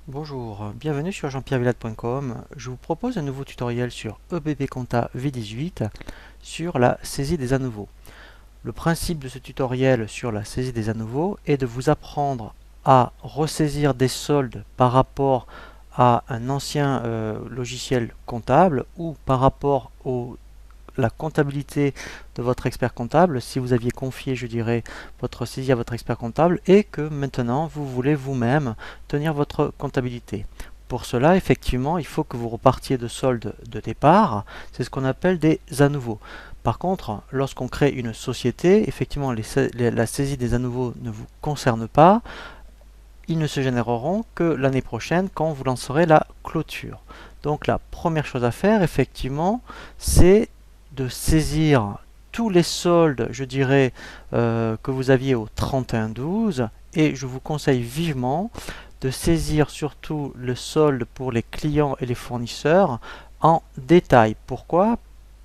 Bonjour, bienvenue sur jean-pierre-villade.com. Je vous propose un nouveau tutoriel sur EBP Compta V18 sur la saisie des à nouveaux. Le principe de ce tutoriel sur la saisie des à nouveaux est de vous apprendre à ressaisir des soldes par rapport à un ancien logiciel comptable ou par rapport au la comptabilité de votre expert comptable, si vous aviez confié, je dirais, votre saisie à votre expert comptable et que maintenant vous voulez vous-même tenir votre comptabilité. Pour cela, effectivement, il faut que vous repartiez de solde de départ, c'est ce qu'on appelle des à nouveaux. Par contre, lorsqu'on crée une société, effectivement, la saisie des à nouveaux ne vous concerne pas, ils ne se généreront que l'année prochaine quand vous lancerez la clôture. Donc la première chose à faire, effectivement, c'est de saisir tous les soldes, je dirais, que vous aviez au 31/12 et je vous conseille vivement de saisir surtout le solde pour les clients et les fournisseurs en détail. Pourquoi ?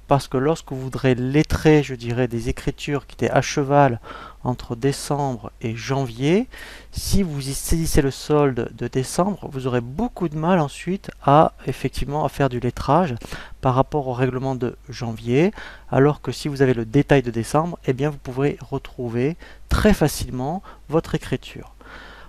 Parce que lorsque vous voudrez lettrer, je dirais, des écritures qui étaient à cheval entre décembre et janvier, si vous y saisissez le solde de décembre, vous aurez beaucoup de mal ensuite à effectivement à faire du lettrage par rapport au règlement de janvier, alors que si vous avez le détail de décembre, eh bien vous pourrez retrouver très facilement votre écriture.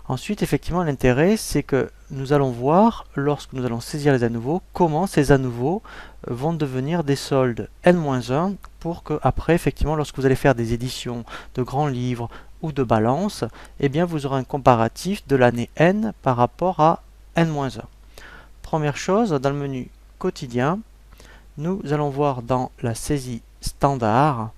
Ensuite, effectivement, l'intérêt, c'est que nous allons voir, lorsque nous allons saisir les à nouveaux, comment ces à nouveaux vont devenir des soldes N-1 pour que, après, effectivement, lorsque vous allez faire des éditions de grands livres ou de balances, eh bien, vous aurez un comparatif de l'année N par rapport à N-1. Première chose, dans le menu quotidien, nous allons voir dans la saisie standard,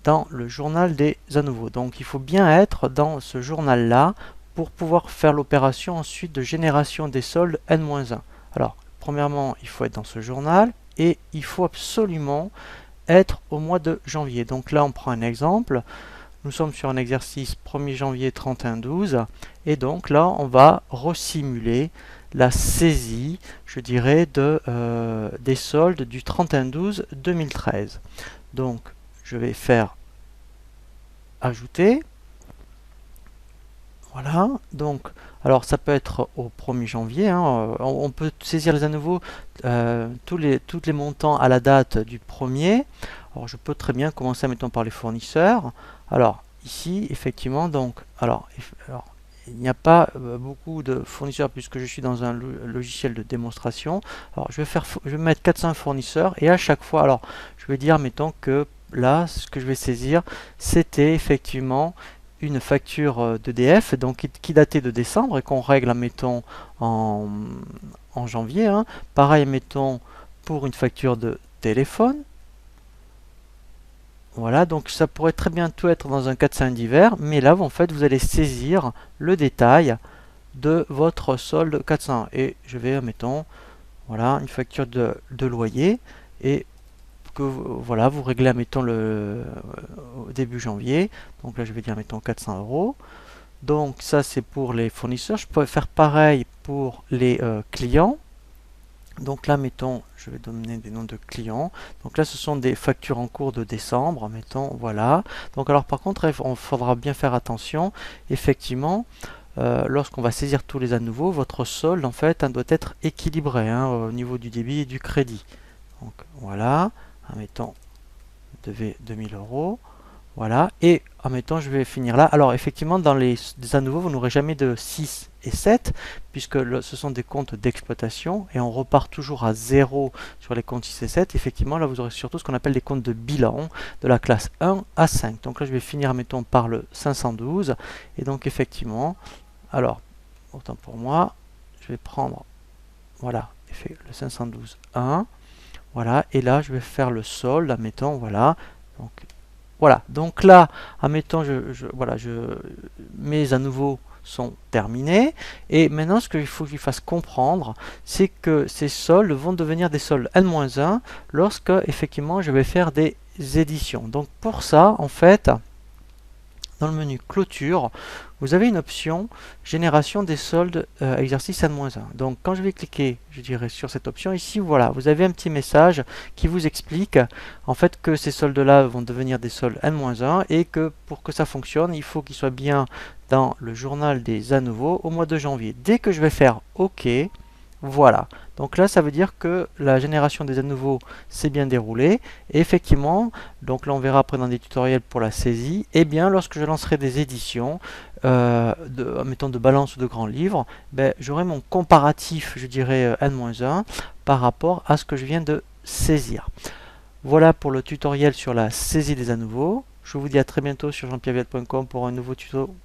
dans le journal des à nouveaux. Donc il faut bien être dans ce journal-là pour pouvoir faire l'opération ensuite de génération des soldes N-1. Alors, premièrement, il faut être dans ce journal et il faut absolument être au mois de janvier. Donc là, on prend un exemple. Nous sommes sur un exercice 1er janvier 31/12 et donc là, on va resimuler la saisie, je dirais, des soldes du 31/12/2013. Donc, je vais faire ajouter. Voilà, donc, alors ça peut être au 1er janvier, hein, on peut saisir les à nouveau tous les montants à la date du 1er. Alors je peux très bien commencer, mettons, par les fournisseurs. Alors ici, effectivement, donc, alors il n'y a pas beaucoup de fournisseurs puisque je suis dans un logiciel de démonstration. Alors je vais mettre 400 fournisseurs et à chaque fois, alors je vais dire, mettons que là, ce que je vais saisir, c'était effectivement une facture d'EDF donc qui datait de décembre et qu'on règle, mettons, en janvier. Hein. Pareil, mettons, pour une facture de téléphone. Voilà, donc ça pourrait très bien tout être dans un 4-5 divers, mais là, en fait, vous allez saisir le détail de votre solde 400. Et je vais, mettons, voilà, une facture de loyer et que voilà, vous réglez, mettons, au début janvier. Donc là, je vais dire, mettons, 400 €. Donc ça, c'est pour les fournisseurs. Je pourrais faire pareil pour les clients. Donc là, mettons, je vais donner des noms de clients. Donc là, ce sont des factures en cours de décembre, mettons, voilà. Donc alors, par contre, il faudra bien faire attention. Effectivement, lorsqu'on va saisir tous les à nouveau, votre solde, en fait, doit être équilibré hein, au niveau du débit et du crédit. Donc voilà, mettons, vous devez 2000 €. Voilà, et admettons, je vais finir là. Alors, effectivement, dans les à nouveau, vous n'aurez jamais de 6 et 7, puisque ce sont des comptes d'exploitation, et on repart toujours à 0 sur les comptes 6 et 7. Effectivement, là, vous aurez surtout ce qu'on appelle des comptes de bilan, de la classe 1 à 5. Donc là, je vais finir, mettons, par le 512, et donc, effectivement, alors, autant pour moi, je vais prendre, voilà, le 512.1, voilà, et là, je vais faire le solde, admettons, voilà, donc, voilà, donc là, admettons, mes à nouveau sont terminés. Et maintenant, ce qu'il faut que je fasse comprendre, c'est que ces soldes vont devenir des soldes N-1 lorsque, effectivement, je vais faire des éditions. Donc, pour ça, en fait, dans le menu clôture, vous avez une option génération des soldes exercice N-1. Donc quand je vais cliquer, je dirais sur cette option ici, voilà, vous avez un petit message qui vous explique en fait que ces soldes-là vont devenir des soldes N-1 et que pour que ça fonctionne, il faut qu'ils soient bien dans le journal des à nouveau au mois de janvier. Dès que je vais faire OK, voilà. Donc là, ça veut dire que la génération des à nouveau s'est bien déroulée. Et effectivement, donc là, on verra après dans des tutoriels pour la saisie. Et bien, lorsque je lancerai des éditions, mettons de balance ou de grands livres, ben, j'aurai mon comparatif, je dirais N-1 par rapport à ce que je viens de saisir. Voilà pour le tutoriel sur la saisie des à nouveau. Je vous dis à très bientôt sur jeanpierrevillette.com pour un nouveau tuto.